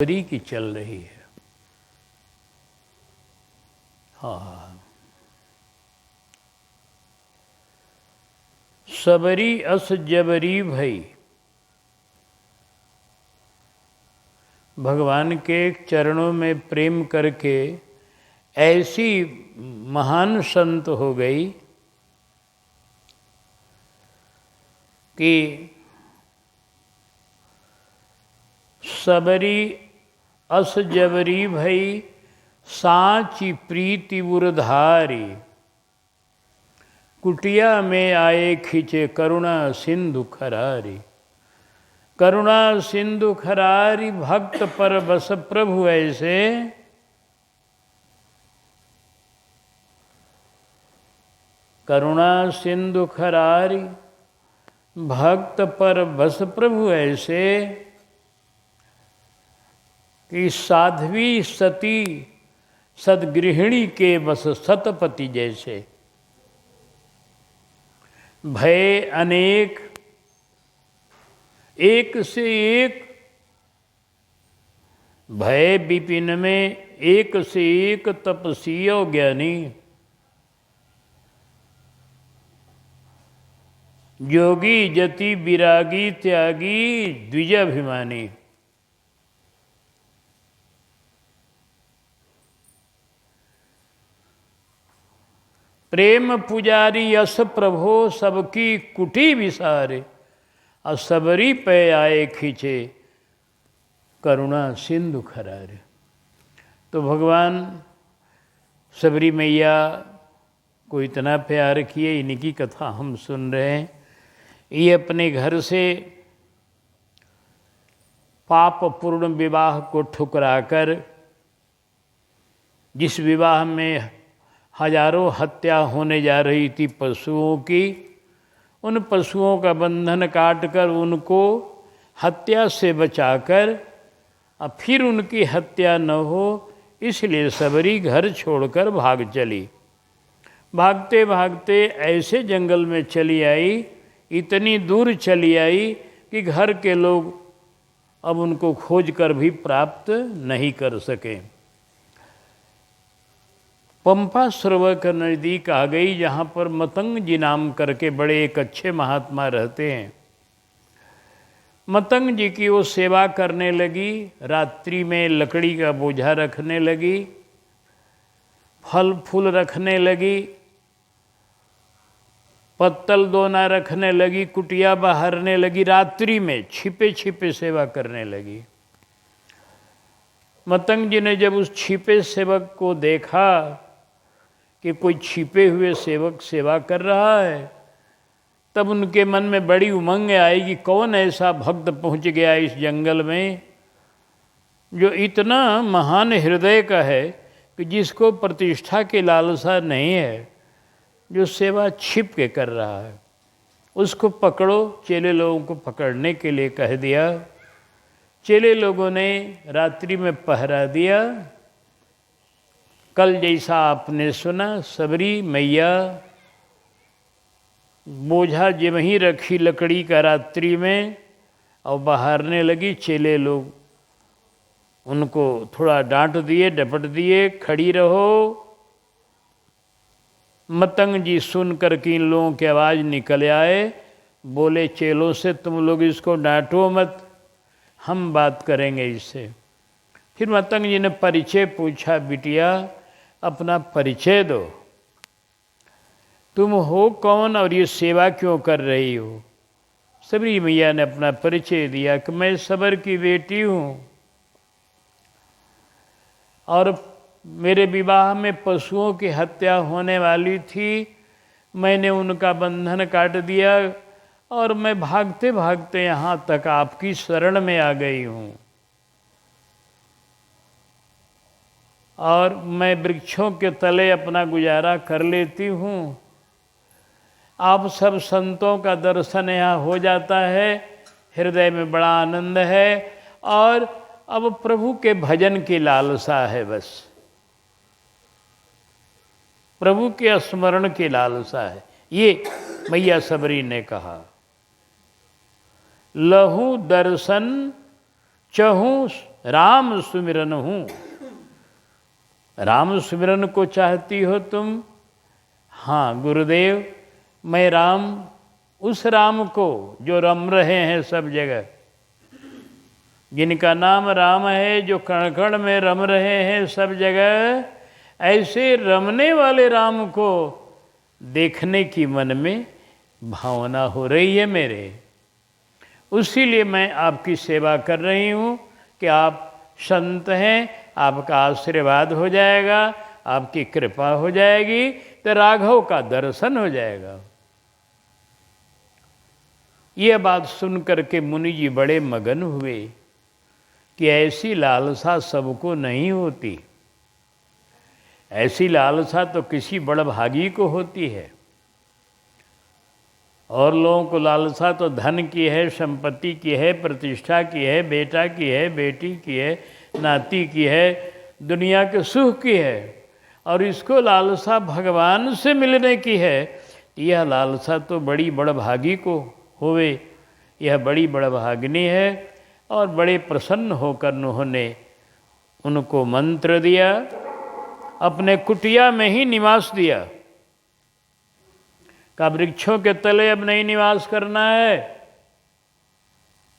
सबरी की चल रही है। हाँ, सबरी अस जबरी भई। भगवान के चरणों में प्रेम करके ऐसी महान संत हो गई कि सबरी अस जबरी भई साची प्रीति उरधारी। कुटिया में आए खिंचे करुणा सिंधु खरारी। करुणा सिंधु खरारी भक्त पर बस प्रभु ऐसे। करुणा सिंधु खरारी भक्त पर बस प्रभु ऐसे कि साध्वी सती सदगृहिणी के बस सतपति जैसे। भय अनेक एक से एक, भय विपिन में एक से एक तपस्वी ज्ञानी। योगी जति विरागी त्यागी द्विजाभिमानी। प्रेम पुजारी यस प्रभो सबकी कुटी विसारे। और सबरी पे आए खींचे करुणा सिंधु खरारे। तो भगवान सबरी मैया को इतना प्यार किए, इनकी कथा हम सुन रहे हैं। ये अपने घर से पाप पूर्ण विवाह को ठुकराकर, जिस विवाह में हजारों हत्या होने जा रही थी पशुओं की, उन पशुओं का बंधन काटकर उनको हत्या से बचाकर और फिर उनकी हत्या न हो, इसलिए सबरी घर छोड़कर भाग चली। भागते भागते ऐसे जंगल में चली आई, इतनी दूर चली आई कि घर के लोग अब उनको खोज कर भी प्राप्त नहीं कर सके। पंपा सरोवर के नज़दीक आ गई, जहाँ पर मतंग जी नाम करके बड़े एक अच्छे महात्मा रहते हैं। मतंग जी की वो सेवा करने लगी। रात्रि में लकड़ी का बोझा रखने लगी, फल फूल रखने लगी, पत्तल दोना रखने लगी, कुटिया बहारने लगी। रात्रि में छिपे छिपे सेवा करने लगी। मतंग जी ने जब उस छिपे सेवक को देखा कि कोई छिपे हुए सेवक सेवा कर रहा है, तब उनके मन में बड़ी उमंग आई कि कौन ऐसा भक्त पहुंच गया इस जंगल में जो इतना महान हृदय का है कि जिसको प्रतिष्ठा की लालसा नहीं है, जो सेवा छिप के कर रहा है। उसको पकड़ो। चेले लोगों को पकड़ने के लिए कह दिया। चेले लोगों ने रात्रि में पहरा दिया। कल जैसा आपने सुना, सबरी मैया बोझा जे वहीं रखी लकड़ी का रात्रि में और बहारने लगी। चेले लोग उनको थोड़ा डांट दिए, डपट दिए, खड़ी रहो। मतंग जी सुन कर के इन लोगों की आवाज़ निकल आए। बोले, चेलों से तुम लोग इसको डांटो मत, हम बात करेंगे इससे। फिर मतंग जी ने परिचय पूछा। बिटिया, अपना परिचय दो, तुम हो कौन और ये सेवा क्यों कर रही हो? सबरी मैया ने अपना परिचय दिया कि मैं सबर की बेटी हूँ और मेरे विवाह में पशुओं की हत्या होने वाली थी। मैंने उनका बंधन काट दिया और मैं भागते भागते यहाँ तक आपकी शरण में आ गई हूँ। और मैं वृक्षों के तले अपना गुजारा कर लेती हूँ। आप सब संतों का दर्शन यहाँ हो जाता है, हृदय में बड़ा आनंद है और अब प्रभु के भजन की लालसा है। बस प्रभु के स्मरण की लालसा है। ये मैया सबरी ने कहा। लहू दर्शन चहूँ राम सुमिरन हूँ। राम सुमिरन को चाहती हो तुम? हाँ गुरुदेव, मैं राम, उस राम को जो रम रहे हैं सब जगह, जिनका नाम राम है, जो कण कण में रम रहे हैं सब जगह, ऐसे रमने वाले राम को देखने की मन में भावना हो रही है मेरे। उसी लिए मैं आपकी सेवा कर रही हूँ कि आप संत हैं, आपका आशीर्वाद हो जाएगा, आपकी कृपा हो जाएगी, तो राघव का दर्शन हो जाएगा। यह बात सुन करके मुनि जी बड़े मगन हुए कि ऐसी लालसा सबको नहीं होती। ऐसी लालसा तो किसी बड़भागी को होती है। और लोगों को लालसा तो धन की है, संपत्ति की है, प्रतिष्ठा की है, बेटा की है, बेटी की है, नाती की है, दुनिया के सुख की है। और इसको लालसा भगवान से मिलने की है। यह लालसा तो बड़ी बड़भागी को होवे। यह बड़ी बड़भागिनी है। और बड़े प्रसन्न होकर उन्होंने उनको मंत्र दिया, अपने कुटिया में ही निवास दिया। का वृक्षों के तले अब नहीं निवास करना है,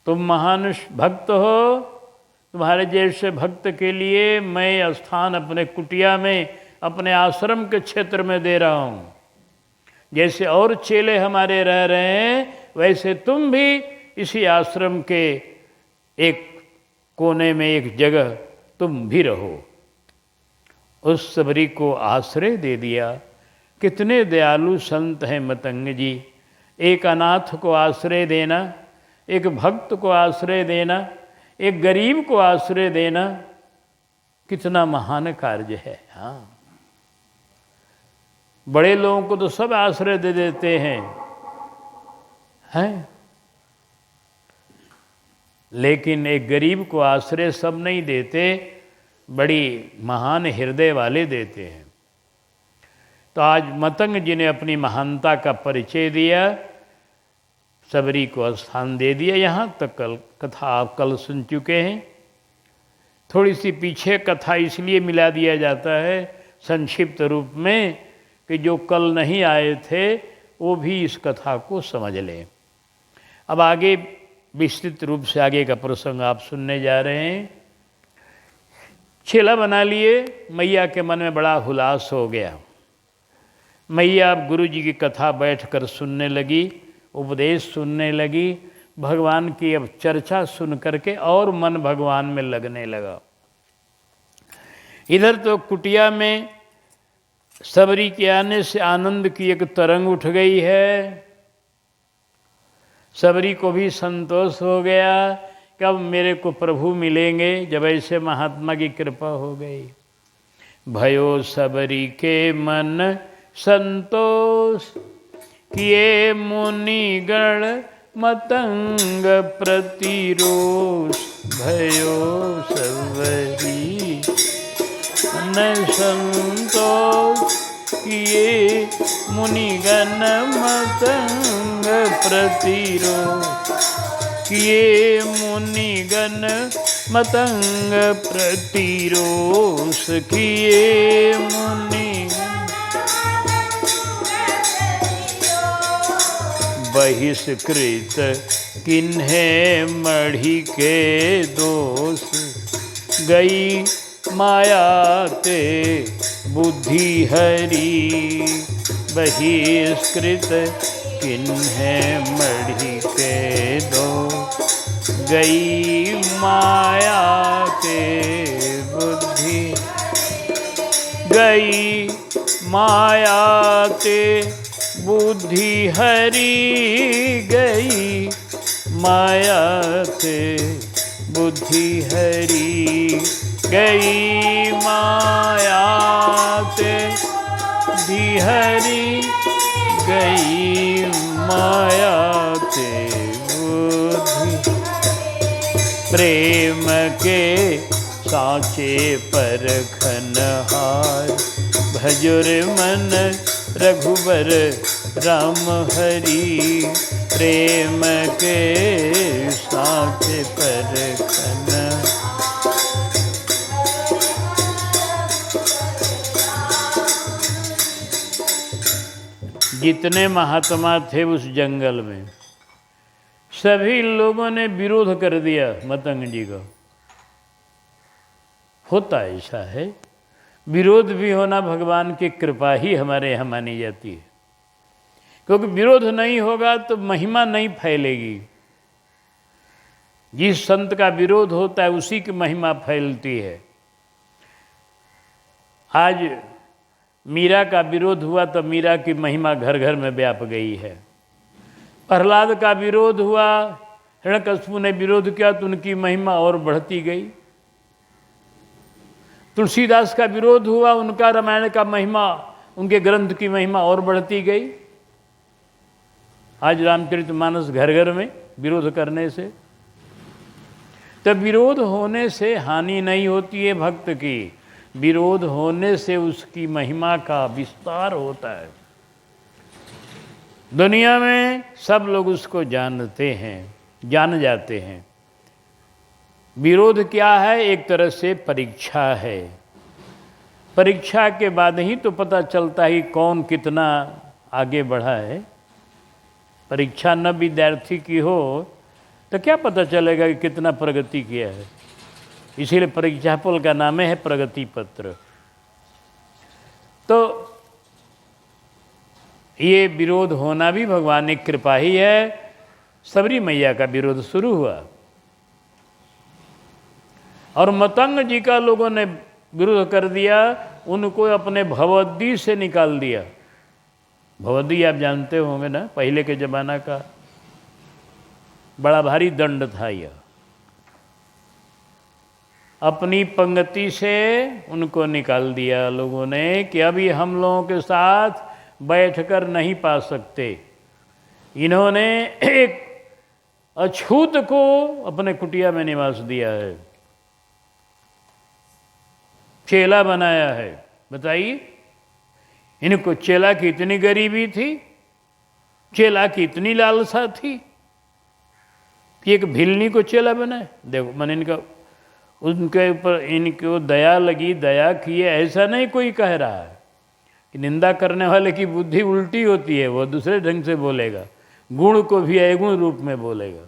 तुम महान भक्त हो, तुम्हारे जैसे भक्त के लिए मैं स्थान अपने कुटिया में, अपने आश्रम के क्षेत्र में दे रहा हूँ। जैसे और चेले हमारे रह रहे हैं, वैसे तुम भी इसी आश्रम के एक कोने में, एक जगह तुम भी रहो। उस सबरी को आश्रय दे दिया। कितने दयालु संत हैं मतंग जी। एक अनाथ को आश्रय देना, एक भक्त को आश्रय देना, एक गरीब को आश्रय देना, कितना महान कार्य है। हाँ, बड़े लोगों को तो सब आश्रय दे देते हैं, लेकिन एक गरीब को आश्रय सब नहीं देते, बड़ी महान हृदय वाले देते हैं। तो आज मतंग जी ने अपनी महानता का परिचय दिया, सबरी को स्थान दे दिया। यहाँ तक कथा आप कल सुन चुके हैं। थोड़ी सी पीछे कथा इसलिए मिला दिया जाता है संक्षिप्त रूप में कि जो कल नहीं आए थे वो भी इस कथा को समझ लें। अब आगे विस्तृत रूप से आगे का प्रसंग आप सुनने जा रहे हैं। छेला बना लिए, मैया के मन में बड़ा हुलास हो गया। मैया अब गुरु जी की कथा बैठकर सुनने लगी, उपदेश सुनने लगी, भगवान की अब चर्चा सुन करके और मन भगवान में लगने लगा। इधर तो कुटिया में सबरी के आने से आनंद की एक तरंग उठ गई है। सबरी को भी संतोष हो गया, कब मेरे को प्रभु मिलेंगे, जब ऐसे महात्मा की कृपा हो गई। भयो सबरी के मन संतोष, किए मुनिगण मतंग प्रतिरोष। भयो सबरी मन संतोष, किए मुनिगण मतंग प्रतिरोष। किए मुनिगण मतंग प्रतिरोष। किए मुनि बहिष्कृत किन्हें मढ़ी के दोष। गई माया ते बुद्धि हरी। बहिष्कृत किन्हें मढ़ी के दोष। गई माया ते बुद्धि। गई माया ते बुद्धि हरी। गई माया ते बुद्धि हरी। गई माया ते बुद्धि हरी। गई माया ते बुद्धि। प्रेम के साँचे परखनहार। भजुर मन रघुबर राम हरि। प्रेम के साँचे परखन। जितने महात्मा थे उस जंगल में, सभी लोगों ने विरोध कर दिया मतंग जी का। होता ऐसा है, विरोध भी होना भगवान की कृपा ही हमारे यहाँ मानी जाती है, क्योंकि विरोध नहीं होगा तो महिमा नहीं फैलेगी। जिस संत का विरोध होता है उसी की महिमा फैलती है। आज मीरा का विरोध हुआ तो मीरा की महिमा घर घर में व्याप गई है। प्रहलाद का विरोध हुआ, हिरण्यकशिपु ने विरोध किया तो उनकी महिमा और बढ़ती गई। तुलसीदास का विरोध हुआ, उनका रामायण का महिमा, उनके ग्रंथ की महिमा और बढ़ती गई। आज रामचरितमानस घर घर में विरोध करने से, तो विरोध होने से हानि नहीं होती है भक्त की, विरोध होने से उसकी महिमा का विस्तार होता है। दुनिया में सब लोग उसको जानते हैं, जान जाते हैं। विरोध क्या है? एक तरह से परीक्षा है। परीक्षा के बाद ही तो पता चलता है कौन कितना आगे बढ़ा है। परीक्षा न विद्यार्थी की हो तो क्या पता चलेगा कि कितना प्रगति किया है। इसीलिए परीक्षा फल का नाम है प्रगति पत्र। तो ये विरोध होना भी भगवान की कृपा ही है। सबरी मैया का विरोध शुरू हुआ और मतंग जी का लोगों ने विरोध कर दिया, उनको अपने भवद्दी से निकाल दिया। भवद्दी आप जानते होंगे ना, पहले के ज़माना का बड़ा भारी दंड था। यह अपनी पंक्ति से उनको निकाल दिया लोगों ने कि अभी हम लोगों के साथ बैठकर नहीं पा सकते। इन्होंने एक अछूत को अपने कुटिया में निवास दिया है, चेला बनाया है। बताइए, इनको चेला की इतनी गरीबी थी, चेला की इतनी लालसा थी कि एक भिलनी को चेला बनाए। देखो मैंने इनका उनके ऊपर इनको दया लगी, दया किए, ऐसा नहीं कोई कह रहा है कि निंदा करने वाले की बुद्धि उल्टी होती है, वो दूसरे ढंग से बोलेगा, गुण को भी अवगुण रूप में बोलेगा।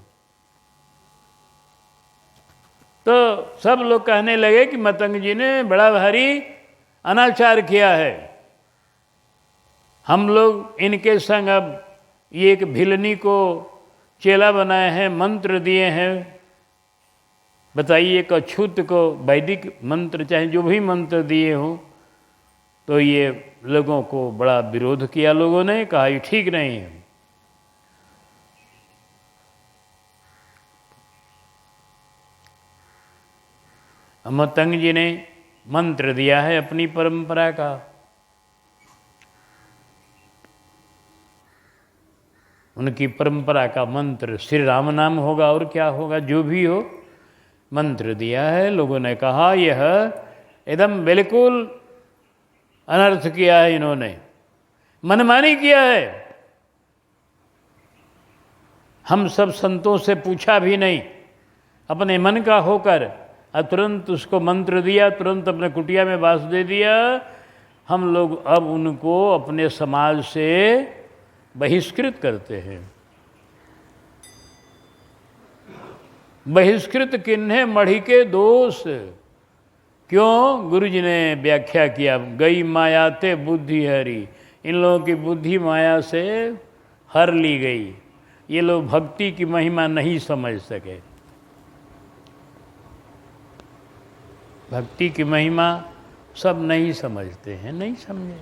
तो सब लोग कहने लगे कि मतंग जी ने बड़ा भारी अनाचार किया है, हम लोग इनके संग अब ये एक भिलनी को चेला बनाए हैं, मंत्र दिए हैं। बताइए, एक अछूत को वैदिक मंत्र चाहे जो भी मंत्र दिए हों, तो ये लोगों को बड़ा विरोध किया। लोगों ने कहा ये ठीक नहीं है। मतंग जी ने मंत्र दिया है अपनी परंपरा का, उनकी परंपरा का मंत्र श्री राम नाम होगा और क्या होगा, जो भी हो मंत्र दिया है। लोगों ने कहा यह एकदम बिल्कुल अनर्थ किया है, इन्होंने मनमानी किया है। हम सब संतों से पूछा भी नहीं, अपने मन का होकर तुरंत उसको मंत्र दिया, तुरंत अपने कुटिया में वास दे दिया। हम लोग अब उनको अपने समाज से बहिष्कृत करते हैं। बहिष्कृत किन्हें? मढ़ी के दोष। क्यों? गुरु जी ने व्याख्या किया, गई माया ते बुद्धि हरी। इन लोगों की बुद्धि माया से हर ली गई। ये लोग भक्ति की महिमा नहीं समझ सके। भक्ति की महिमा सब नहीं समझते हैं, नहीं समझे।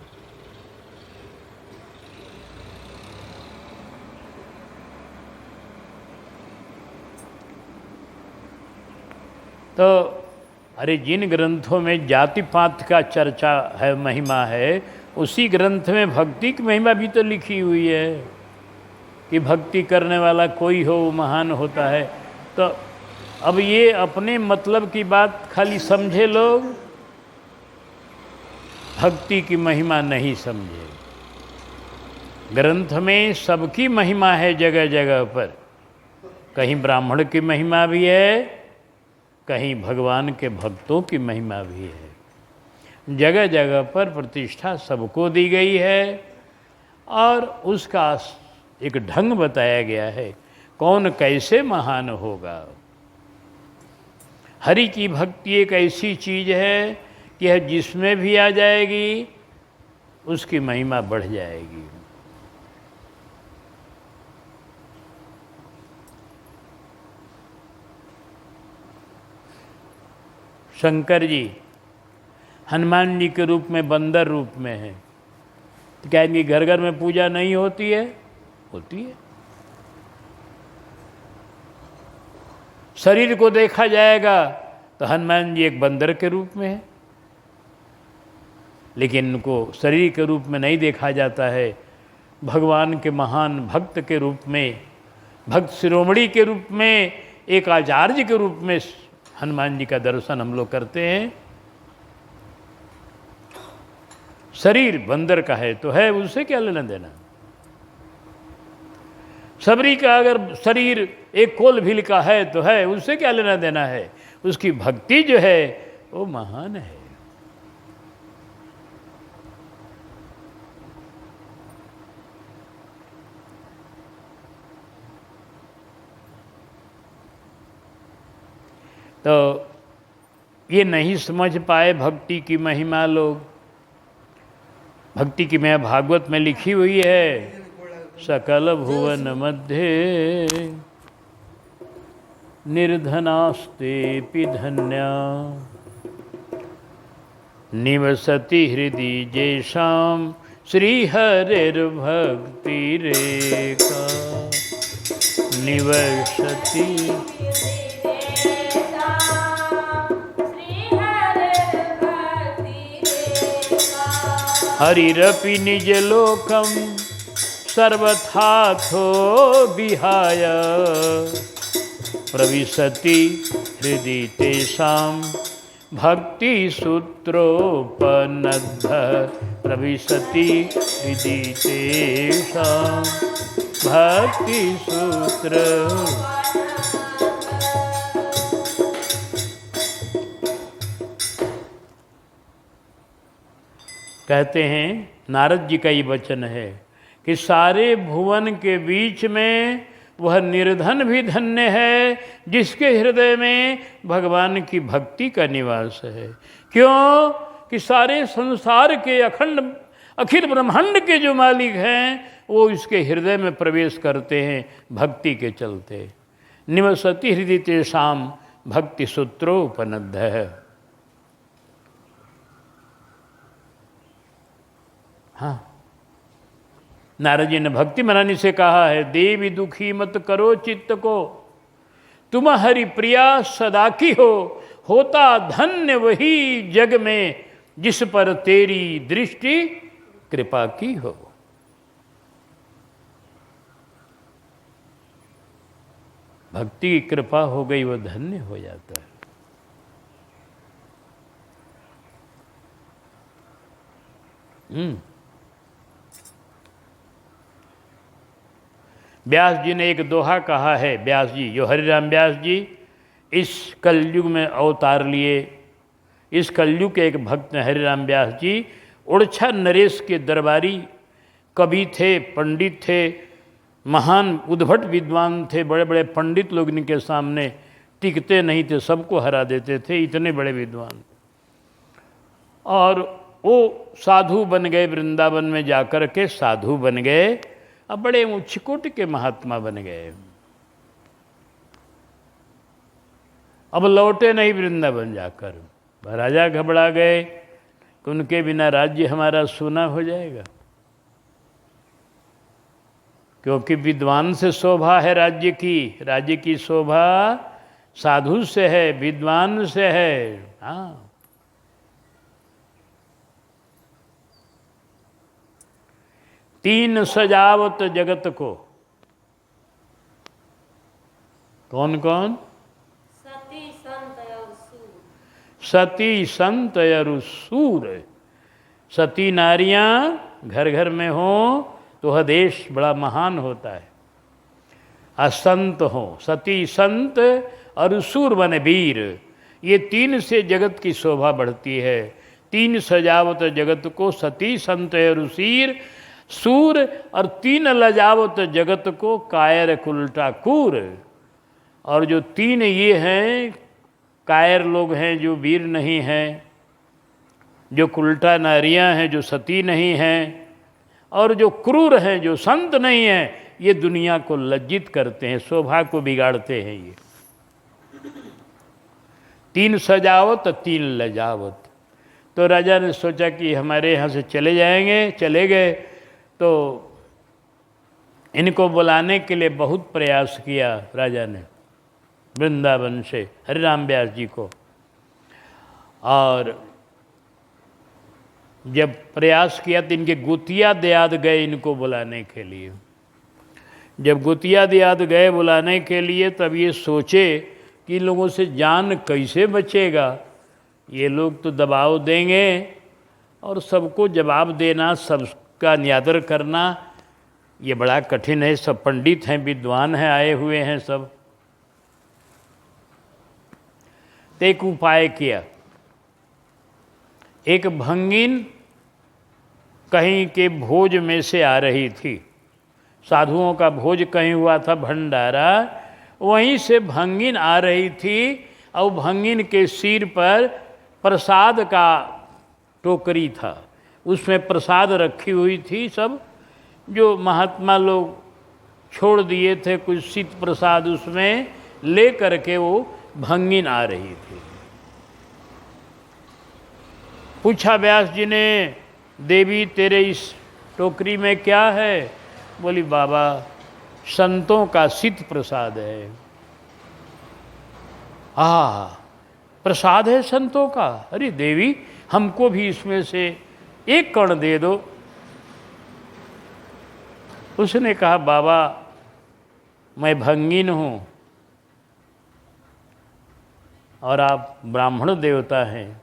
तो अरे जिन ग्रंथों में जाति पात का चर्चा है, महिमा है, उसी ग्रंथ में भक्ति की महिमा भी तो लिखी हुई है कि भक्ति करने वाला कोई हो वो महान होता है। तो अब ये अपने मतलब की बात खाली समझे लोग, भक्ति की महिमा नहीं समझे। ग्रंथ में सबकी महिमा है जगह जगह पर। कहीं ब्राह्मण की महिमा भी है, कहीं भगवान के भक्तों की महिमा भी है। जगह जगह पर प्रतिष्ठा सबको दी गई है और उसका एक ढंग बताया गया है कौन कैसे महान होगा। हरि की भक्ति एक ऐसी चीज़ है कि यह जिसमें भी आ जाएगी उसकी महिमा बढ़ जाएगी। शंकर जी हनुमान जी के रूप में बंदर रूप में है, तो क्या इनकी घर घर में पूजा नहीं होती है? होती है। शरीर को देखा जाएगा तो हनुमान जी एक बंदर के रूप में है, लेकिन इनको शरीर के रूप में नहीं देखा जाता है, भगवान के महान भक्त के रूप में, भक्त शिरोमणि के रूप में, एक आचार्य के रूप में हनुमान जी का दर्शन हम लोग करते हैं। शरीर बंदर का है तो है, उससे क्या लेना देना। सबरी का अगर शरीर एक कोल भील का है तो है, उससे क्या लेना देना है। उसकी भक्ति जो है वो महान है। तो ये नहीं समझ पाए भक्ति की महिमा लोग। भक्ति की महिमा भागवत में लिखी हुई है, सकल भुवन मध्य निर्धनास्ते धन्या निवसति हृदि जेषाम श्रीहरिर्भक्ति रेखा निवसति। हरिरपि निज लोकम सर्वथाथो विहाय प्रविशति हृदि तेषां भक्ति सूत्रोपनद्ध प्रविशति हृदि तेषां भक्ति सूत्र। कहते हैं नारद जी का ये वचन है कि सारे भुवन के बीच में वह निर्धन भी धन्य है जिसके हृदय में भगवान की भक्ति का निवास है। क्यों कि सारे संसार के अखंड अखिल ब्रह्मांड के जो मालिक हैं वो इसके हृदय में प्रवेश करते हैं भक्ति के चलते। निवसति हृदय तेषाम भक्ति सूत्रोपनद्ध है। हाँ, नारद जी ने भक्ति मनाने से कहा है, देवी दुखी मत करो चित्त को, तुम हरि प्रिया सदा की हो, होता धन्य वही जग में जिस पर तेरी दृष्टि कृपा की हो। भक्ति की कृपा हो गई वो धन्य हो जाता है। व्यास जी ने एक दोहा कहा है, व्यास जी जो हरिराम व्यास जी इस कलयुग में अवतार लिए। इस कलयुग के एक भक्त हैं हरिराम व्यास जी, ओरछा नरेश के दरबारी कवि थे, पंडित थे, महान उद्भट विद्वान थे। बड़े बड़े पंडित लोग इनके सामने टिकते नहीं थे, सबको हरा देते थे, इतने बड़े विद्वान। और वो साधु बन गए, वृंदावन में जाकर के साधु बन गए, अब बड़े उच्च कोटि के महात्मा बन गए। अब लौटे नहीं वृंदावन जाकर। राजा घबरा गए कि उनके बिना राज्य हमारा सूना हो जाएगा, क्योंकि विद्वान से शोभा है राज्य की शोभा साधु से है, विद्वान से है। हाँ, तीन सजावत जगत को। कौन कौन? सती संत और सूर। सती संत और सूर। सती नारियां घर घर में हो तो वह देश बड़ा महान होता है। असंत हो, सती संत और सूर बने वीर, ये तीन से जगत की शोभा बढ़ती है। तीन सजावत जगत को, सती संत और सूर, सूर और 3 लजावत जगत को कायर कुलटा कूर। और जो 3 ये हैं कायर लोग हैं जो वीर नहीं हैं, जो कुलटा नारियां हैं जो सती नहीं हैं, और जो क्रूर हैं जो संत नहीं हैं, ये दुनिया को लज्जित करते हैं, शोभा को बिगाड़ते हैं। ये 3 सजावत 3 लजावत। तो राजा ने सोचा कि हमारे यहाँ से चले जाएंगे, चले गए। तो इनको बुलाने के लिए बहुत प्रयास किया राजा ने वृंदावन से हरिराम व्यास जी को। और जब प्रयास किया तो इनके गुतिया दयाद गए इनको बुलाने के लिए। जब गुतिया दयाद गए बुलाने के लिए तब ये सोचे कि इन लोगों से जान कैसे बचेगा। ये लोग तो दबाव देंगे और सबको जवाब देना, सबका निरादर करना, ये बड़ा कठिन है। सब पंडित हैं, विद्वान हैं, आए हुए हैं सब। तो एक उपाय किया। एक भंगिन कहीं के भोज में से आ रही थी, साधुओं का भोज कहीं हुआ था, भंडारा, वहीं से भंगिन आ रही थी। और भंगिन के सिर पर प्रसाद का टोकरी था, उसमें प्रसाद रखी हुई थी, सब जो महात्मा लोग छोड़ दिए थे कुछ शीत प्रसाद, उसमें ले करके वो भंगिन आ रही थी। पूछा व्यास जी ने, देवी तेरे इस टोकरी में क्या है? बोली बाबा संतों का शीत प्रसाद है। प्रसाद है संतों का? अरे देवी हमको भी इसमें से एक कण दे दो। उसने कहा बाबा मैं भंगिन हूँ और आप ब्राह्मण देवता हैं,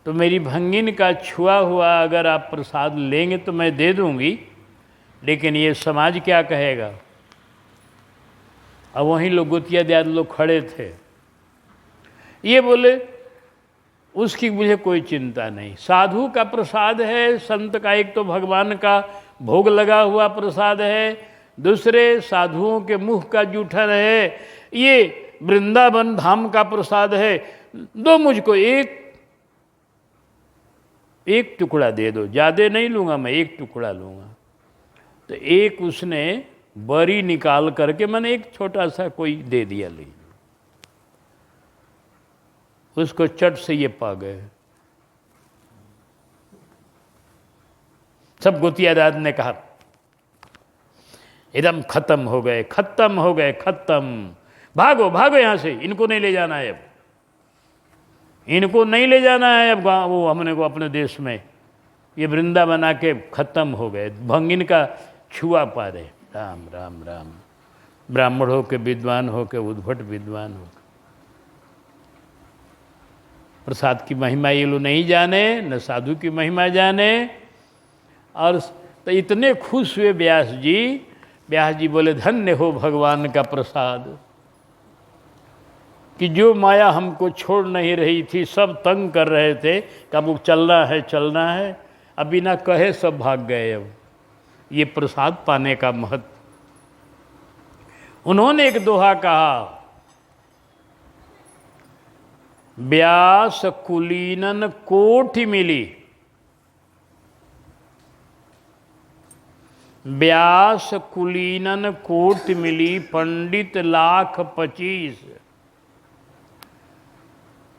तो मेरी भंगिन का छुआ हुआ अगर आप प्रसाद लेंगे तो मैं दे दूंगी, लेकिन ये समाज क्या कहेगा? अब वहीं लोग गुतिया दियाद लोग खड़े थे। ये बोले उसकी मुझे कोई चिंता नहीं, साधु का प्रसाद है, संत का एक तो भगवान का भोग लगा हुआ प्रसाद है, दूसरे साधुओं के मुख का जूठन है, ये वृंदावन धाम का प्रसाद है, दो मुझको एक टुकड़ा दे दो, ज़्यादा नहीं लूँगा मैं, एक टुकड़ा लूँगा। तो एक उसने बरी निकाल करके मैंने एक छोटा सा कोई दे दिया, ले उसको चट से ये पा गए। सब गुतियादार ने कहा एकदम खत्म हो गए, खत्म हो गए, खत्म, भागो भागो यहाँ से, इनको नहीं ले जाना है, अब इनको नहीं ले जाना है अब गाँव, वो हमने को अपने देश में, ये वृंदावन आके खत्म हो गए। भंगिन का छुआ पा रहे। राम राम राम। ब्राह्मण हो के विद्वान हो के उद्भट विद्वान हो, प्रसाद की महिमा ये लोग नहीं जाने, न साधु की महिमा जाने। और तो इतने खुश हुए व्यास जी बोले धन्य हो भगवान का प्रसाद, कि जो माया हमको छोड़ नहीं रही थी, सब तंग कर रहे थे, कब चलना है, अब बिना कहे सब भाग गए। अब ये प्रसाद पाने का महत्व। उन्होंने एक दोहा कहा, व्यास कुलीनन कोटि मिली, व्यास कुलीनन कोटि मिली, पंडित लाख 25,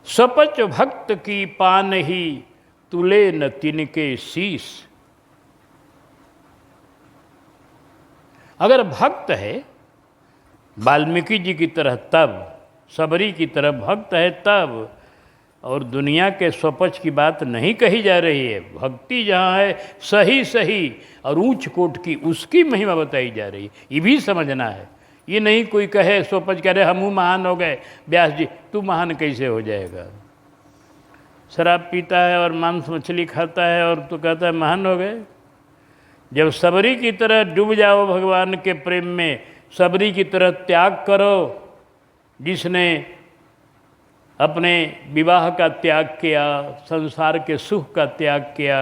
सपच भक्त की पान ही, तुले न तिनके शीस। अगर भक्त है वाल्मीकि जी की तरह तब, सबरी की तरह भक्त है तब, और दुनिया के स्वपच की बात नहीं कही जा रही है। भक्ति जहाँ है सही सही और ऊंच कोट की, उसकी महिमा बताई जा रही है, ये भी समझना है। ये नहीं कोई कहे स्वपच कह रहे हम महान हो गए, व्यास जी तू महान कैसे हो जाएगा? शराब पीता है और मांस मछली खाता है और तू कहता है महान हो गए। जब सबरी की तरह डूब जाओ भगवान के प्रेम में, सबरी की तरह त्याग करो, जिसने अपने विवाह का त्याग किया, संसार के सुख का त्याग किया,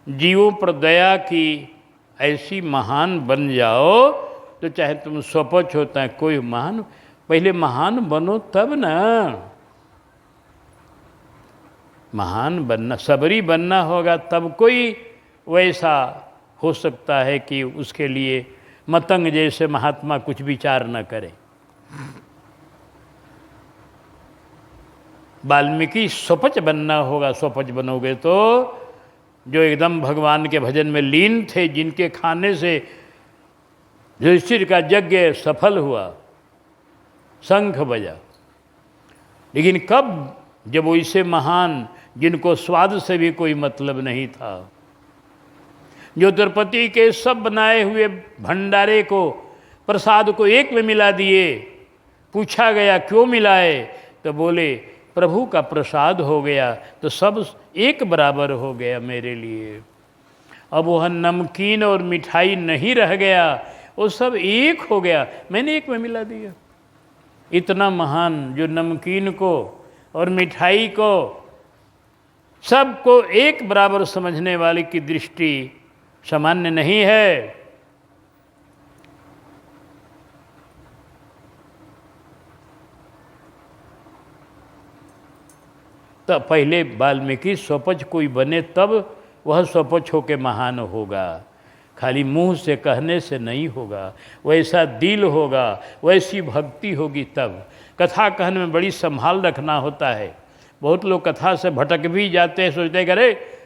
जीवों पर दया की ऐसी महान बन जाओ तो चाहे तुम स्वपच होता है कोई महान, पहले महान बनो तब ना। महान बनना, सबरी बनना होगा तब कोई वैसा हो सकता है कि उसके लिए मतंग जैसे महात्मा कुछ विचार न करे। वाल्मीकि स्वपच बनना होगा। स्वपच बनोगे तो जो एकदम भगवान के भजन में लीन थे, जिनके खाने से युधिष्ठिर का यज्ञ सफल हुआ, शंख बजा। लेकिन कब? जब वैसे महान जिनको स्वाद से भी कोई मतलब नहीं था, जो द्रौपदी के सब बनाए हुए भंडारे को, प्रसाद को एक में मिला दिए। पूछा गया क्यों मिलाए, तो बोले प्रभु का प्रसाद हो गया तो सब एक बराबर हो गया मेरे लिए। अब वह नमकीन और मिठाई नहीं रह गया, वो सब एक हो गया, मैंने एक में मिला दिया। इतना महान जो नमकीन को और मिठाई को सबको एक बराबर समझने वाले की दृष्टि सामान्य नहीं है। तो पहले वाल्मीकि स्वपच कोई बने तब वह स्वपच होकर महान होगा। खाली मुंह से कहने से नहीं होगा, वैसा दिल होगा, वैसी भक्ति होगी तब। कथा कहने में बड़ी संभाल रखना होता है। बहुत लोग कथा से भटक भी जाते हैं, सोचते हैं कि अरे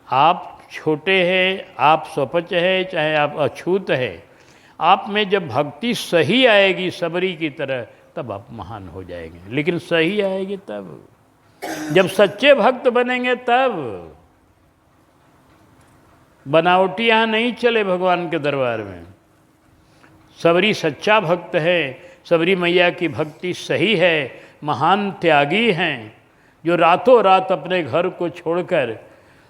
आप छोटे हैं, आप स्वपच है, चाहे आप अछूत है, आप में जब भक्ति सही आएगी सबरी की तरह तब आप महान हो जाएंगे। लेकिन सही आएगी तब, जब सच्चे भक्त बनेंगे तब। बनावटी यहाँ नहीं चले भगवान के दरबार में। सबरी सच्चा भक्त है, सबरी मैया की भक्ति सही है, महान त्यागी हैं, जो रातों रात अपने घर को छोड़कर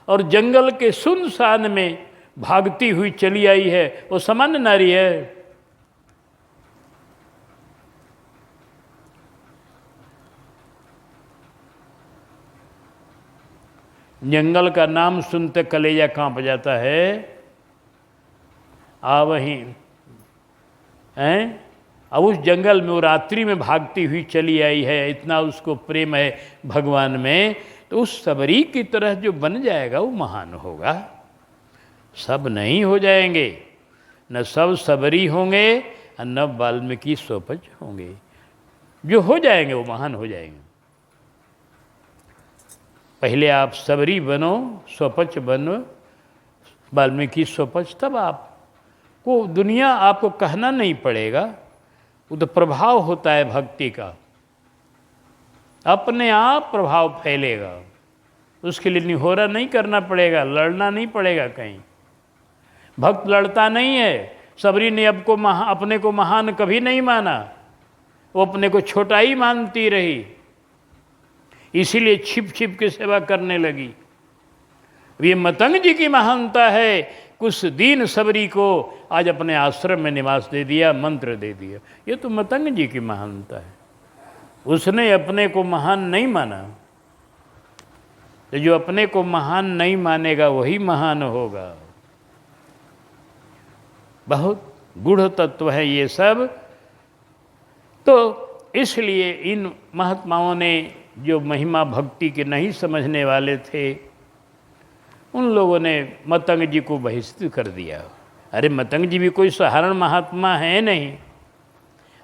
और जंगल के सुनसान में भागती हुई चली आई है। वो सामान्य नारी है। जंगल का नाम सुनते कलेजा कांप जाता है। आ वहीं हैं, अब उस जंगल में वो रात्रि में भागती हुई चली आई है, इतना उसको प्रेम है भगवान में। तो उस सबरी की तरह जो बन जाएगा वो महान होगा। सब नहीं हो जाएंगे, न सब सबरी होंगे और न वाल्मीकि स्वपच होंगे। जो हो जाएंगे वो महान हो जाएंगे। पहले आप सबरी बनो, स्वपच बनो, वाल्मीकि स्वपच, तब आपको दुनिया आपको कहना नहीं पड़ेगा। वो तो प्रभाव होता है भक्ति का, अपने आप प्रभाव फैलेगा। उसके लिए निहोरा नहीं करना पड़ेगा, लड़ना नहीं पड़ेगा कहीं। भक्त लड़ता नहीं है। सबरी ने अपने को महान कभी नहीं माना, वो अपने को छोटा ही मानती रही, इसीलिए छिप छिप के सेवा करने लगी। ये मतंग जी की महानता है। कुछ दीन सबरी को आज अपने आश्रम में निवास दे दिया, मंत्र दे दिया। ये तो मतंग जी की महानता है। उसने अपने को महान नहीं माना। तो जो अपने को महान नहीं मानेगा वही महान होगा। बहुत गूढ़ तत्व है ये सब। तो इसलिए इन महात्माओं ने, जो महिमा भक्ति के नहीं समझने वाले थे, उन लोगों ने मतंग जी को बहिष्कृत कर दिया। अरे मतंग जी भी कोई साधारण महात्मा है नहीं।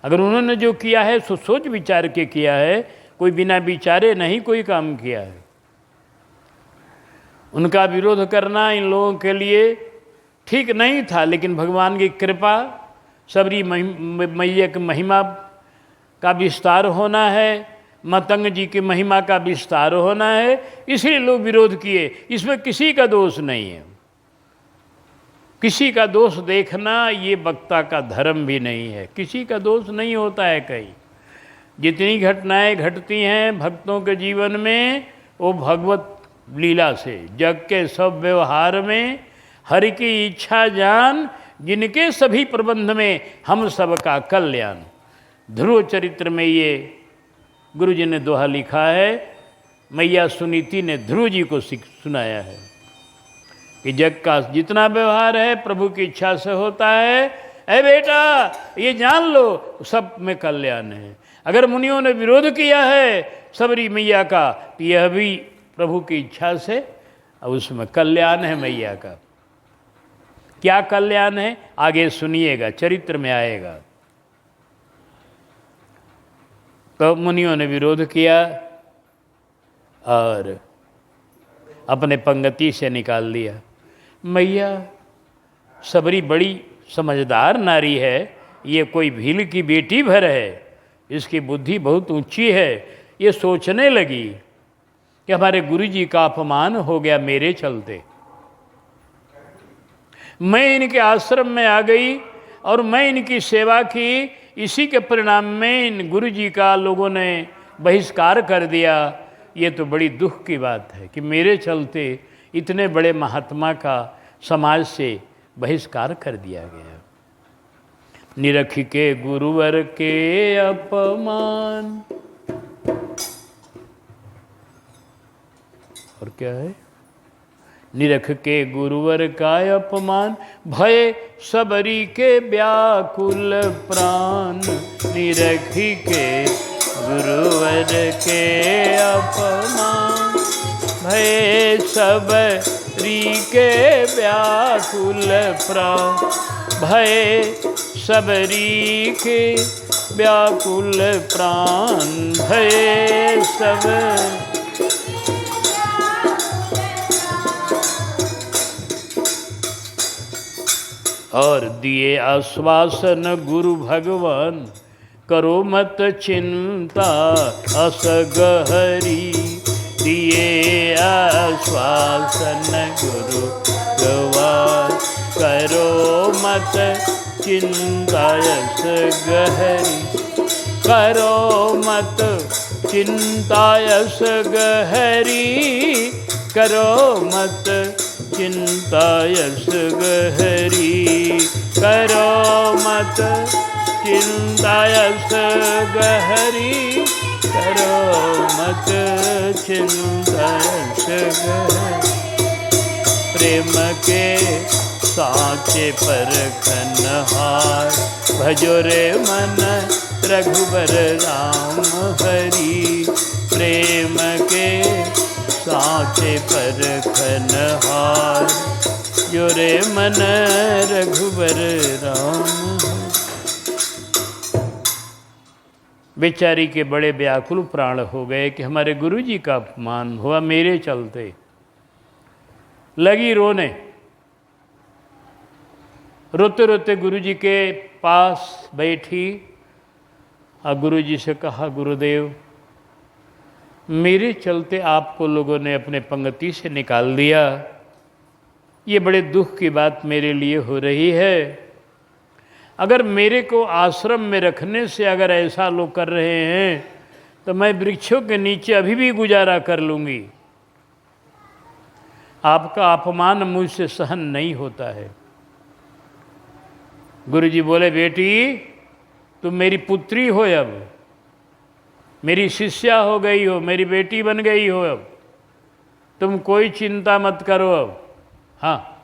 अगर उन्होंने जो किया है सो सोच विचार के किया है, कोई बिना विचारे नहीं कोई काम किया है। उनका विरोध करना इन लोगों के लिए ठीक नहीं था, लेकिन भगवान की कृपा, सबरी मैया की महिमा का विस्तार होना है, मतंग जी की महिमा का विस्तार होना है, इसलिए लोग विरोध किए। इसमें किसी का दोष नहीं है। किसी का दोष देखना ये वक्ता का धर्म भी नहीं है। किसी का दोष नहीं होता है कहीं। जितनी घटनाएं घटती हैं भक्तों के जीवन में, वो भगवत लीला से, जग के सब व्यवहार में हरि की इच्छा जान, जिनके सभी प्रबंध में हम सबका कल्याण। ध्रुव चरित्र में ये गुरु जी ने दोहा लिखा है मैया सुनीति ने ध्रुव जी को सुनाया है कि जग का जितना व्यवहार है प्रभु की इच्छा से होता है। ऐ बेटा ये जान लो सब में कल्याण है। अगर मुनियों ने विरोध किया है सबरी मैया का तो यह भी प्रभु की इच्छा से और उसमें कल्याण है मैया का। क्या कल्याण है आगे सुनिएगा, चरित्र में आएगा। तो मुनियों ने विरोध किया और अपने पंगति से निकाल दिया। मैया सबरी बड़ी समझदार नारी है, ये कोई भील की बेटी भर है, इसकी बुद्धि बहुत ऊंची है। ये सोचने लगी कि हमारे गुरुजी का अपमान हो गया मेरे चलते, मैं इनके आश्रम में आ गई और मैं इनकी सेवा की, इसी के परिणाम में इन गुरुजी का लोगों ने बहिष्कार कर दिया। ये तो बड़ी दुख की बात है कि मेरे चलते इतने बड़े महात्मा का समाज से बहिष्कार कर दिया गया। निरख के गुरुवर के अपमान, और क्या है, निरख के गुरुवर का अपमान, भय सबरी के व्याकुल प्राण। निरख के गुरुवर के अपमान, भय सबरी के व्याकुल प्राण। भय सबरी के व्याकुल प्राण, भय सब और दिए आश्वासन गुरु भगवान, करो मत चिंता असगहरी। दिए आश्वासन गुरु भगवान, करो मत चिंता असगहरी। करो मत चिंता असगहरी, करो मत चिंता असगहरी। करो मत चिंता असगहरी, करो मत चिंता असगहरी। प्रेम के साचे परखनहार, भजो रे मन रघुबर राम हरि। प्रेम के साचे परखनहार, जो रे मन रघुबर राम। बेचारी के बड़े व्याकुल प्राण हो गए कि हमारे गुरुजी का अपमान हुआ मेरे चलते। लगी रोने, रोते रोते गुरुजी के पास बैठी और गुरुजी से कहा, गुरुदेव मेरे चलते आपको लोगों ने अपने पंगति से निकाल दिया, ये बड़े दुख की बात मेरे लिए हो रही है। अगर मेरे को आश्रम में रखने से अगर ऐसा लोग कर रहे हैं तो मैं वृक्षों के नीचे अभी भी गुजारा कर लूँगी। आपका अपमान मुझसे सहन नहीं होता है। गुरुजी बोले, बेटी तुम मेरी पुत्री हो, अब मेरी शिष्या हो गई हो, मेरी बेटी बन गई हो, अब तुम कोई चिंता मत करो। अब हाँ,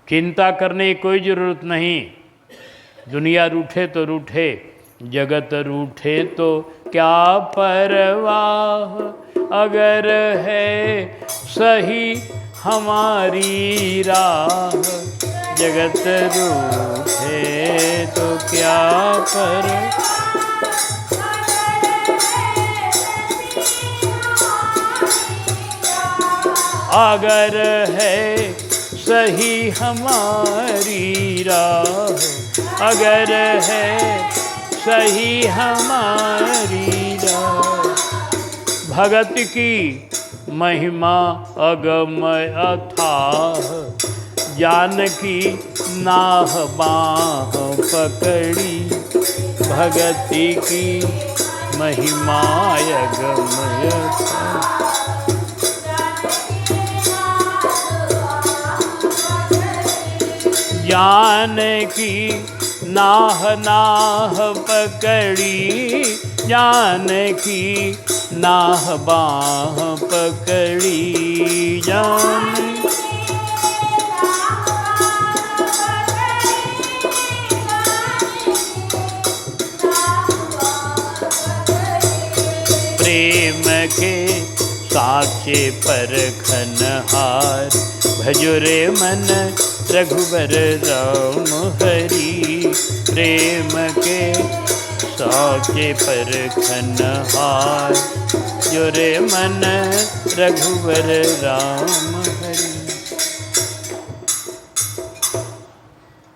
चिंता करने की कोई ज़रूरत नहीं। दुनिया रूठे तो रूठे, जगत रूठे तो क्या परवाह। अगर है सही हमारी राह, जगत रूठे तो क्या परवाह। अगर है सही हमारी राह, अगर है सही हमारी राह। भगत की महिमा अगमय अथाह, जानकी नाह बाह पकड़ी। भगति की महिमा अगमय अथाह, जानकी नाह नाह पकड़ी जानकी, नाह बाह पकड़ी जानकी। प्रेम के साचे परखनहार, भजो रे मन रघुबर राम हरि। प्रेम के साचे परखनहार, जो रे मन रघुबर राम हरि।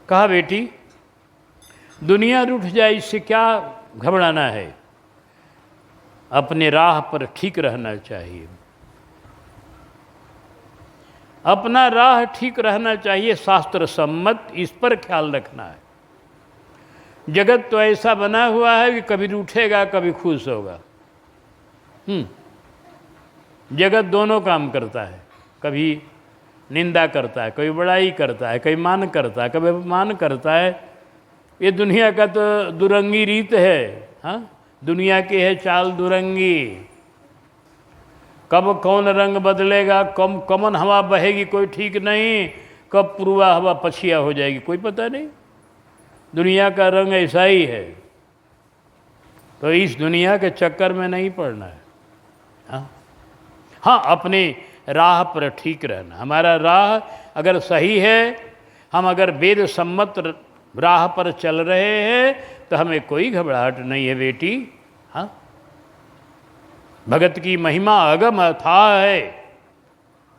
कहा बेटी, दुनिया रूठ जाए इससे क्या घबराना है, अपने राह पर ठीक रहना चाहिए। अपना राह ठीक रहना चाहिए, शास्त्र सम्मत, इस पर ख्याल रखना है। जगत तो ऐसा बना हुआ है कि कभी रूठेगा कभी खुश होगा। जगत दोनों काम करता है, कभी निंदा करता है, कभी बड़ाई करता है, कभी मान करता है, कभी अपमान करता है। ये दुनिया का तो दुरंगी रीत है। हाँ, दुनिया की है चाल दुरंगी। कब कौन रंग बदलेगा, कब कमन हवा बहेगी कोई ठीक नहीं, कब पूर्वा हवा पछिया हो जाएगी कोई पता नहीं। दुनिया का रंग ऐसा ही है, तो इस दुनिया के चक्कर में नहीं पड़ना है। हाँ, अपने राह पर ठीक रहना। हमारा राह अगर सही है, हम अगर वेद सम्मत राह पर चल रहे हैं, तो हमें कोई घबराहट नहीं है बेटी। हाँ, भगत की महिमा अगम अथाह है,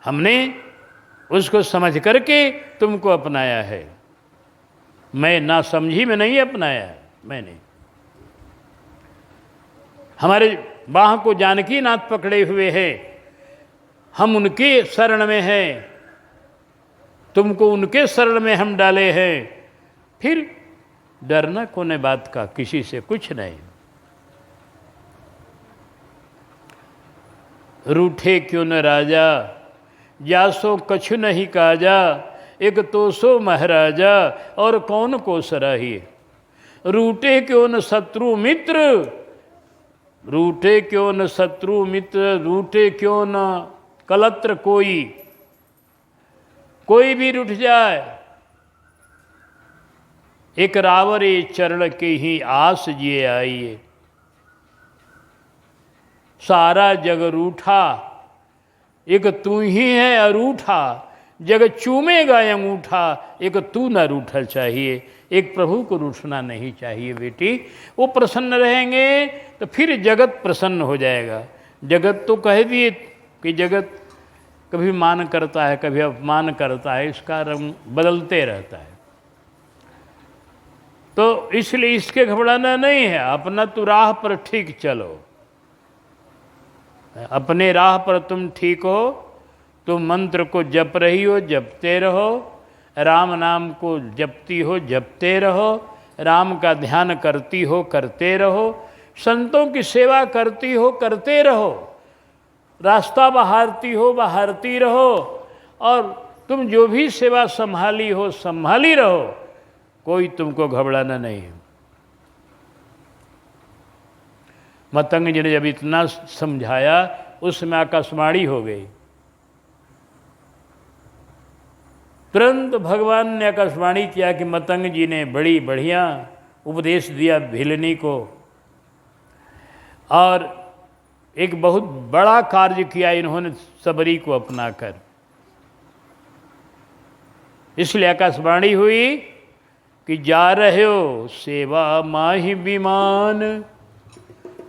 हमने उसको समझ करके तुमको अपनाया है। मैं ना समझी में नहीं अपनाया मैंने। हमारे बाह को जानकी नाथ पकड़े हुए हैं, हम उनके शरण में हैं, तुमको उनके शरण में हम डाले हैं। फिर डरना कोने बात का, किसी से कुछ नहीं। रूठे क्यों न राजा, जासो कछु नहीं काजा। एक तो सो महाराजा, और कौन को सराहिए। रूठे क्यों न शत्रु मित्र, रूठे क्यों न शत्रु मित्र, रूठे क्यों न कलत्र कोई। कोई भी रूठ जाए, एक रावरे चरण के ही आस जिए आइए। सारा जग रूठा, एक तू ही है अरूठा। जग चूमेगा अंगूठा, एक तू न रूठल चाहिए। एक प्रभु को रूठना नहीं चाहिए बेटी। वो प्रसन्न रहेंगे तो फिर जगत प्रसन्न हो जाएगा। जगत तो कह दिए कि जगत कभी मान करता है, कभी अपमान करता है, इसका रंग बदलते रहता है। तो इसलिए इसके घबराना नहीं है। अपना तो राह पर ठीक चलो, अपने राह पर तुम ठीक हो। तुम मंत्र को जप रही हो, जपते रहो। राम नाम को जपती हो, जपते रहो। राम का ध्यान करती हो, करते रहो। संतों की सेवा करती हो, करते रहो। रास्ता बहारती हो, बहारती रहो। और तुम जो भी सेवा संभाली हो, संभाली रहो। कोई तुमको घबराना नहीं है। मतंग जी ने जब इतना समझाया, उसमें आकाशवाणी हो गई। तुरंत भगवान ने आकाशवाणी किया कि मतंग जी ने बड़ी बढ़िया उपदेश दिया भिलनी को, और एक बहुत बड़ा कार्य किया इन्होंने सबरी को अपनाकर। इसलिए आकाशवाणी हुई कि जा रहे हो सेवा माही विमान।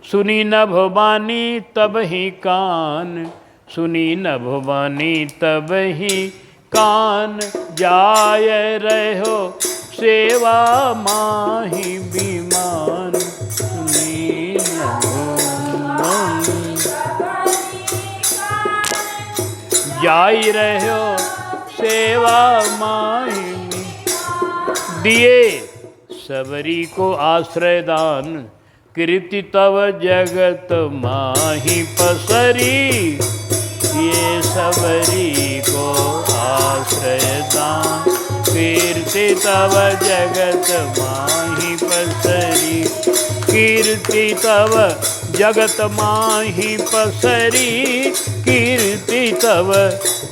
सुनी न भवानी तब ही कान, सुनी न भवानी तब ही कान। जाय रहो सेवा माही विमान, सुनी न भवानी। जाय रहो सेवा माही दिए सबरी को आश्रय दान। कीर्ति तव जगत माही पसरी, ये सबरी को आश्रय दान। कीर्ति कीर्ति तव जगत माही पसरी, कीर्ति तव जगत माही पसरी, कीर्ति तव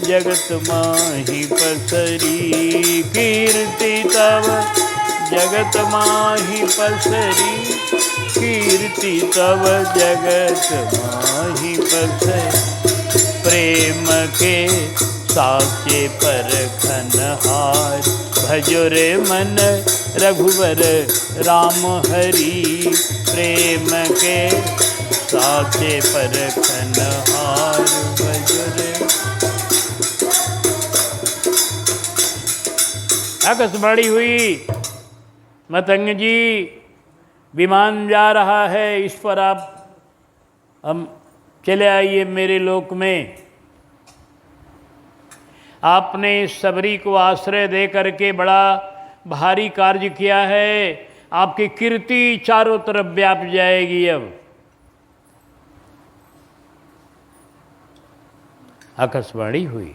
जगत माही पसरी, कीर्ति तव जगत माही पसरी, कीर्ति तव जगत माही पसरी। प्रेम के साचे परखनहार, भजो रे मन रघुवर राम हरि, प्रेम के साचे परखनहार, भजो रे। आकाशवाणी हुई, मतंग जी विमान जा रहा है, इस पर आप हम चले आइए मेरे लोक में। आपने सबरी को आश्रय दे करके बड़ा भारी कार्य किया है, आपकी कीर्ति चारों तरफ व्याप जाएगी। अब आकाशवाणी हुई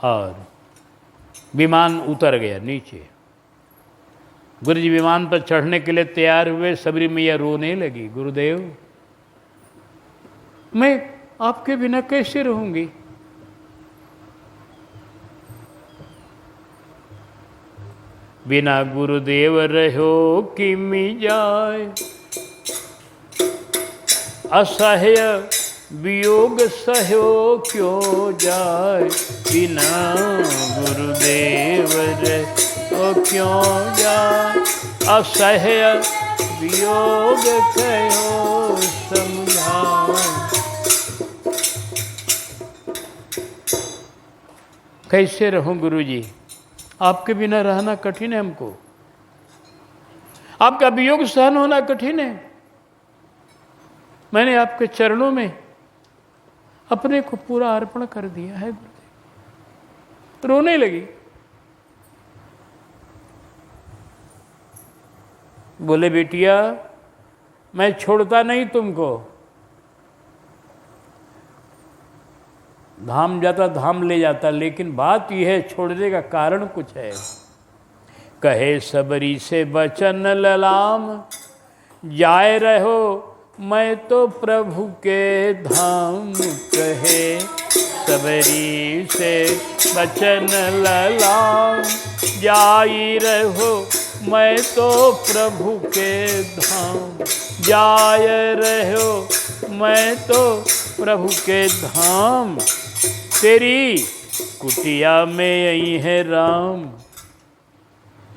और विमान उतर गया नीचे। गुरु जी विमान पर चढ़ने के लिए तैयार हुए, सबरी मैया रोने लगी, गुरुदेव मैं आपके बिना कैसे रहूंगी? बिना गुरुदेव रहो किमि जाय, असह्य वियोग सहयो क्यों जाय, बिना गुरुदेव रहो क्यों जाय, असह्य वियोग कहो समझाय। कैसे रहूं गुरुजी, आपके बिना रहना कठिन है हमको, आपका वियोग सहन होना कठिन है। मैंने आपके चरणों में अपने को पूरा अर्पण कर दिया है गुरुदेव। रोने लगी। बोले बेटिया मैं छोड़ता नहीं तुमको, धाम जाता धाम ले जाता, लेकिन बात यह है छोड़ने का कारण कुछ है। कहे सबरी से बचन ललाम, जाए रहो मैं तो प्रभु के धाम, कहे सबरी से बचन ललाम, जाई रहो मैं तो प्रभु के धाम, जाय रहो मैं तो प्रभु के धाम, तेरी कुटिया में यही है राम,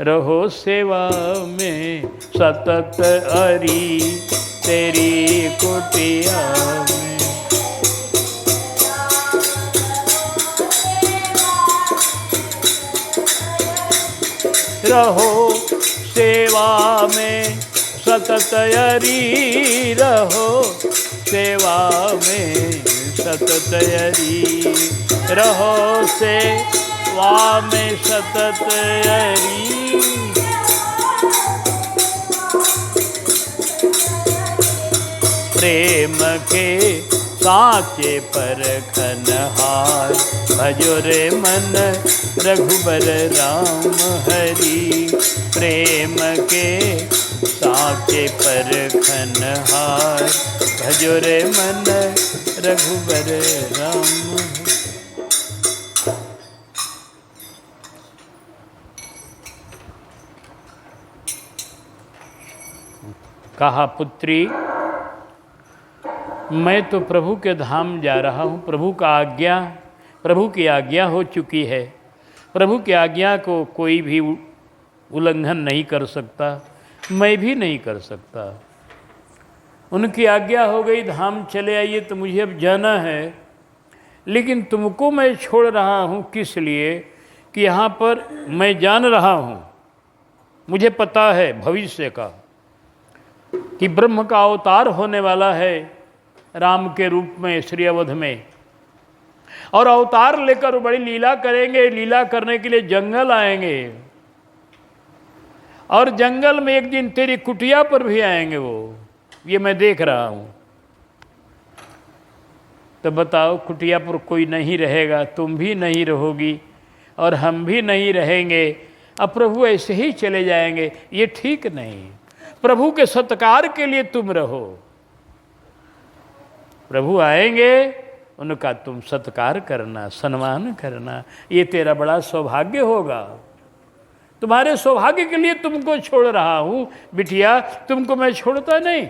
रहो सेवा में सतत हरि, तेरी कुटिया में। रहो सेवा में सतत हरि, रहो सेवा में सतत हरि, रहो सेवा में सतत हरि। प्रेम के साचे परखनहार, भजो रे मन रघुबर राम हरि, प्रेम के साचे परखनहार, भजो रे मन रघुबर राम। कहा पुत्री मैं तो प्रभु के धाम जा रहा हूँ, प्रभु की आज्ञा हो चुकी है, प्रभु की आज्ञा को कोई भी उल्लंघन नहीं कर सकता, मैं भी नहीं कर सकता। उनकी आज्ञा हो गई धाम चले आइए, तो मुझे अब जाना है, लेकिन तुमको मैं छोड़ रहा हूँ किस लिए कि यहाँ पर मैं जान रहा हूँ, मुझे पता है भविष्य का कि ब्रह्म का अवतार होने वाला है राम के रूप में श्री अवध में, और अवतार लेकर बड़ी लीला करेंगे। लीला करने के लिए जंगल आएंगे, और जंगल में एक दिन तेरी कुटिया पर भी आएंगे वो, ये मैं देख रहा हूँ। तो बताओ कुटिया पर कोई नहीं रहेगा, तुम भी नहीं रहोगी और हम भी नहीं रहेंगे, अब प्रभु ऐसे ही चले जाएंगे, ये ठीक नहीं। प्रभु के सत्कार के लिए तुम रहो। प्रभु आएंगे, उनका तुम सत्कार करना, सम्मान करना, ये तेरा बड़ा सौभाग्य होगा। तुम्हारे सौभाग्य के लिए तुमको छोड़ रहा हूं बिटिया, तुमको मैं छोड़ता नहीं।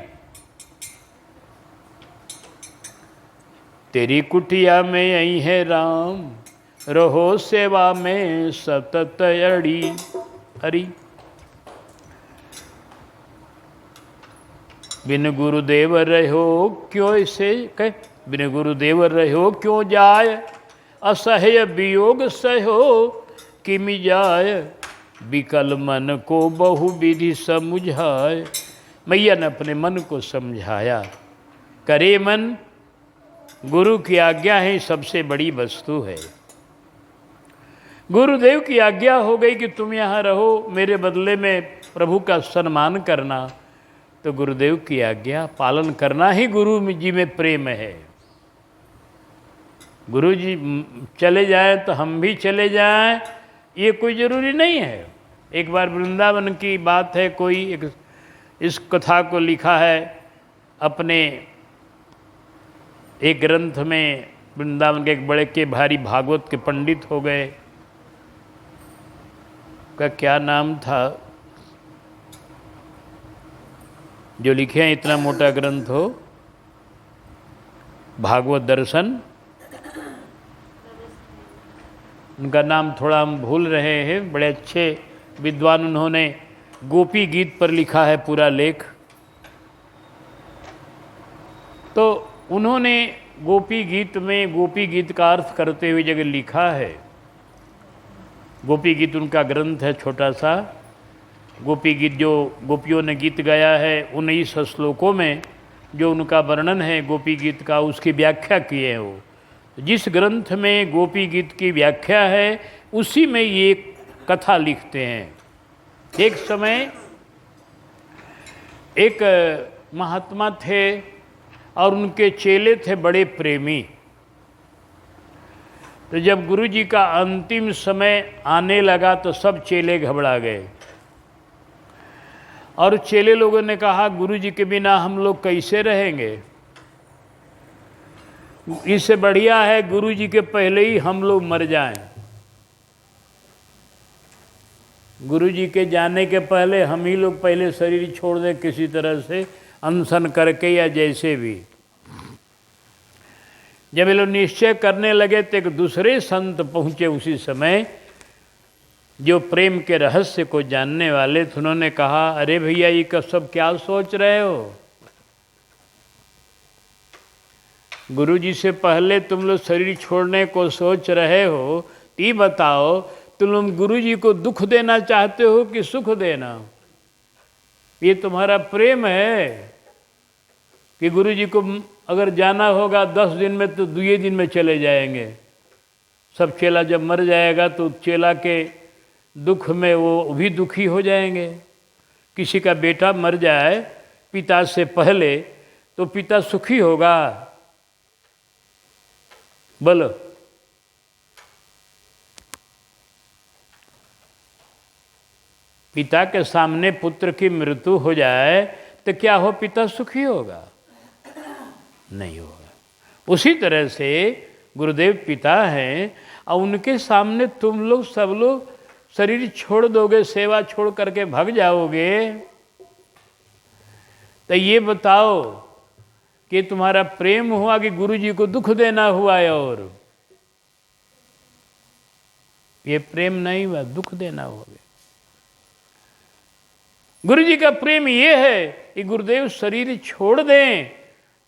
तेरी कुटिया में यही है राम, रहो सेवा में सतत अड़ी हरि। बिन गुरुदेव रहो क्यों ऐसे कह, बिन गुरुदेव रहो क्यों जाय, असह्य वियोग सहो किमि जाय, विकल मन को बहु विधि समझाए। मैया ने अपने मन को समझाया। करे मन, गुरु की आज्ञा ही सबसे बड़ी वस्तु है। गुरुदेव की आज्ञा हो गई कि तुम यहाँ रहो, मेरे बदले में प्रभु का सम्मान करना, तो गुरुदेव की आज्ञा पालन करना ही गुरु जी में प्रेम है। गुरु जी चले जाए तो हम भी चले जाएं, ये कोई ज़रूरी नहीं है। एक बार वृंदावन की बात है, कोई इस कथा को लिखा है अपने एक ग्रंथ में। वृंदावन के एक बड़े के भारी भागवत के पंडित हो गए, का क्या नाम था जो लिखे हैं, इतना मोटा ग्रंथ हो, भागवत दर्शन, उनका नाम थोड़ा हम भूल रहे हैं। बड़े अच्छे विद्वान, उन्होंने गोपी गीत पर लिखा है पूरा लेख। तो उन्होंने गोपी गीत में गोपी गीत का अर्थ करते हुए जगह लिखा है। गोपी गीत उनका ग्रंथ है छोटा सा। गोपी गीत जो गोपियों ने गीत गाया है 19 श्लोकों में जो उनका वर्णन है गोपी गीत का, उसकी व्याख्या किए हैं वो। जिस ग्रंथ में गोपी गीत की व्याख्या है उसी में ये कथा लिखते हैं। एक समय एक महात्मा थे और उनके चेले थे बड़े प्रेमी। तो जब गुरु जी का अंतिम समय आने लगा तो सब चेले घबरा गए और चेले लोगों ने कहा, गुरु जी के बिना हम लोग कैसे रहेंगे, इससे बढ़िया है गुरु जी के पहले ही हम लोग मर जाएं। गुरु जी के जाने के पहले हम ही लोग पहले शरीर छोड़ दें, किसी तरह से अनशन करके या जैसे भी। जब ये लोग निश्चय करने लगे तो एक दूसरे संत पहुँचे उसी समय, जो प्रेम के रहस्य को जानने वाले थे। उन्होंने कहा, अरे भैया ये सब क्या सोच रहे हो, गुरु जी से पहले तुम लोग शरीर छोड़ने को सोच रहे हो, तो ये बताओ तुम लोग गुरु जी को दुख देना चाहते हो कि सुख देना? ये तुम्हारा प्रेम है कि गुरु जी को अगर जाना होगा 10 दिन में तो 2 दिन में चले जाएंगे। सब चेला जब मर जाएगा तो चेला के दुख में वो भी दुखी हो जाएंगे। किसी का बेटा मर जाए पिता से पहले तो पिता सुखी होगा? बोलो। पिता के सामने पुत्र की मृत्यु हो जाए तो क्या हो, पिता सुखी होगा? नहीं होगा। उसी तरह से गुरुदेव पिता हैं और उनके सामने तुम लोग सब लोग शरीर छोड़ दोगे, सेवा छोड़ करके भाग जाओगे, तो ये बताओ कि तुम्हारा प्रेम हुआ कि गुरु जी को दुख देना हुआ है? और ये प्रेम नहीं हुआ, दुख देना हो गया। गुरु जी का प्रेम ये है कि गुरुदेव शरीर छोड़ दें,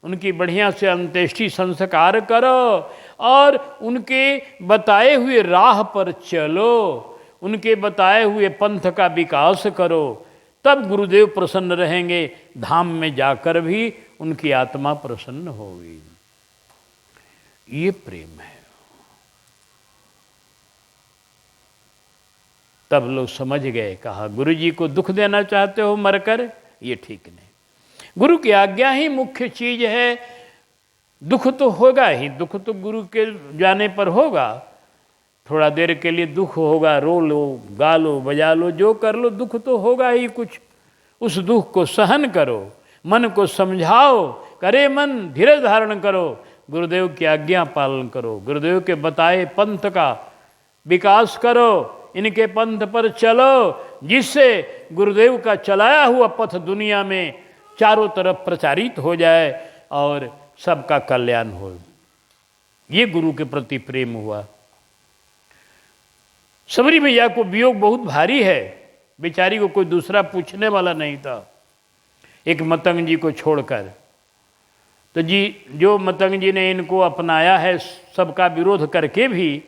उनकी बढ़िया से अंत्येष्टि संस्कार करो और उनके बताए हुए राह पर चलो, उनके बताए हुए पंथ का विकास करो, तब गुरुदेव प्रसन्न रहेंगे। धाम में जाकर भी उनकी आत्मा प्रसन्न होगी। ये प्रेम है। तब लोग समझ गए, कहा गुरु जी को दुख देना चाहते हो मरकर, ये ठीक नहीं। गुरु की आज्ञा ही मुख्य चीज है। दुख तो होगा ही, दुख तो गुरु के जाने पर होगा। थोड़ा देर के लिए दुख होगा, रो लो, गा लो, बजा लो, जो कर लो, दुख तो होगा ही कुछ। उस दुख को सहन करो, मन को समझाओ, करे मन धीरज धारण करो, गुरुदेव की आज्ञा पालन करो, गुरुदेव के बताए पंथ का विकास करो, इनके पंथ पर चलो, जिससे गुरुदेव का चलाया हुआ पथ दुनिया में चारों तरफ प्रचारित हो जाए और सबका कल्याण हो। ये गुरु के प्रति प्रेम हुआ। सबरी मैया को वियोग बहुत भारी है, बेचारी को कोई दूसरा पूछने वाला नहीं था एक मतंग जी को छोड़कर। तो जी जो मतंग जी ने इनको अपनाया है, सबका विरोध करके भी,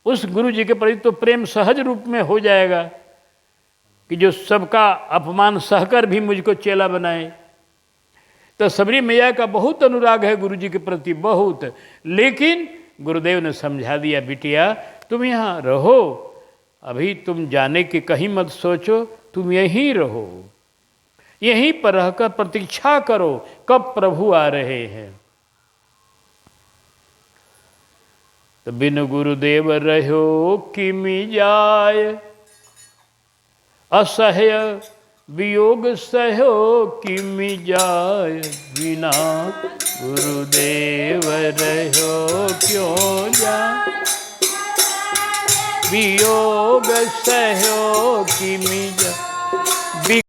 उस गुरु जी के प्रति तो प्रेम सहज रूप में हो जाएगा कि जो सबका अपमान सहकर भी मुझको चेला बनाए। तो सबरी मैया का बहुत अनुराग है गुरु जी के प्रति, बहुत। लेकिन गुरुदेव ने समझा दिया, बिटिया तुम यहाँ रहो, अभी तुम जाने की कहीं मत सोचो, तुम यहीं रहो, यहीं पर रहकर प्रतीक्षा करो कब प्रभु आ रहे हैं। तो बिन गुरुदेव रहो किमि जाय, असह्य वियोग सहो किमि जाय, बिना गुरुदेव रहो क्यों जाय, वियोग सहो किमि जाय।